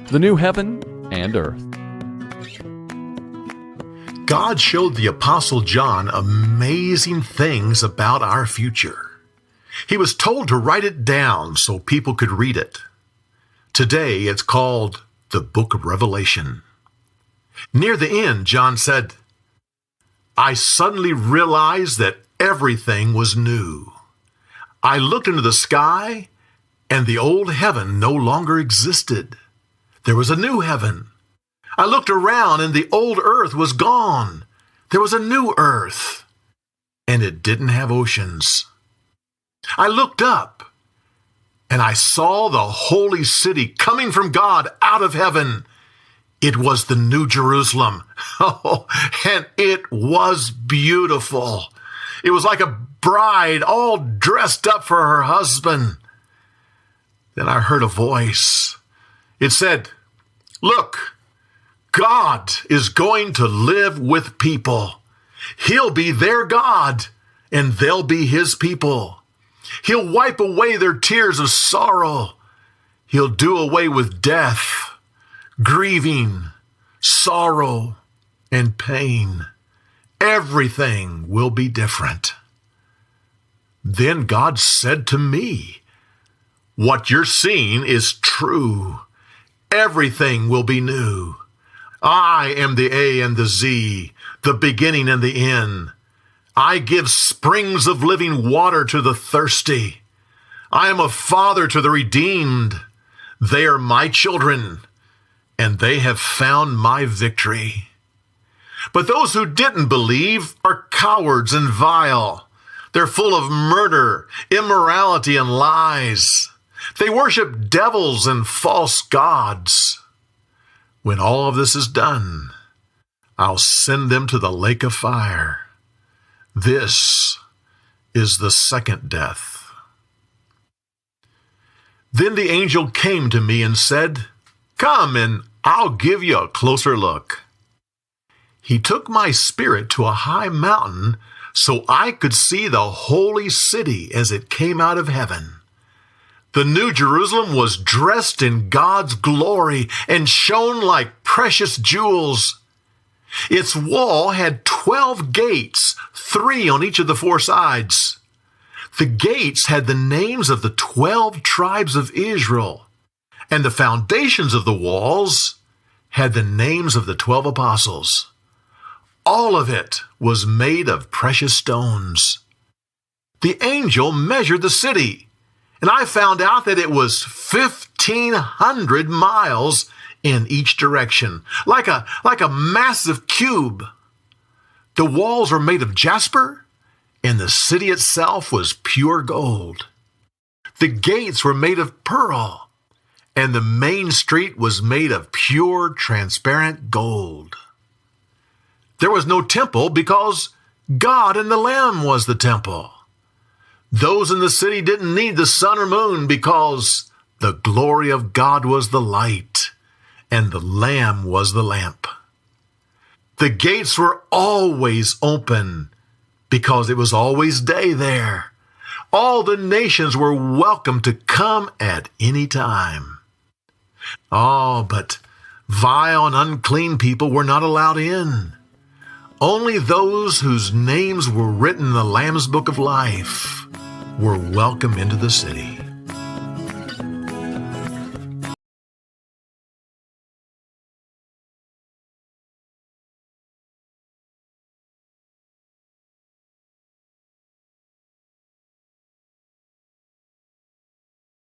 the new heaven and earth. God showed the Apostle John amazing things about our future. He was told to write it down so people could read it. Today it's called the Book of Revelation. Near the end, John said, "I suddenly realized that everything was new. I looked into the sky, and the old heaven no longer existed. There was a new heaven. I looked around, and the old earth was gone. There was a new earth, and it didn't have oceans. I looked up, and I saw the holy city coming from God out of heaven. It was the New Jerusalem. Oh, and it was beautiful. It was like a bride all dressed up for her husband. Then I heard a voice. It said, 'Look, God is going to live with people. He'll be their God, and they'll be his people. He'll wipe away their tears of sorrow. He'll do away with death, grieving, sorrow, and pain. Everything will be different.' Then God said to me, 'What you're seeing is true. Everything will be new. I am the A and the Z, the beginning and the end. I give springs of living water to the thirsty. I am a father to the redeemed. They are my children, and they have found my victory. But those who didn't believe are cowards and vile. They're full of murder, immorality, and lies. They worship devils and false gods. When all of this is done, I'll send them to the lake of fire. This is the second death.' Then the angel came to me and said, 'Come, and I'll give you a closer look.' He took my spirit to a high mountain so I could see the holy city as it came out of heaven. The New Jerusalem was dressed in God's glory and shone like precious jewels. Its wall had 12 gates, 3 on each of the 4 sides. The gates had the names of the 12 tribes of Israel, and the foundations of the walls had the names of the 12 apostles. All of it was made of precious stones. The angel measured the city, and I found out that it was 1,500 miles in each direction, like a massive cube. The walls were made of jasper, and the city itself was pure gold. The gates were made of pearl, and the main street was made of pure, transparent gold. There was no temple because God and the Lamb was the temple. Those in the city didn't need the sun or moon because the glory of God was the light and the Lamb was the lamp. The gates were always open because it was always day there. All the nations were welcome to come at any time. Oh, but vile and unclean people were not allowed in. Only those whose names were written in the Lamb's Book of Life were welcome into the city.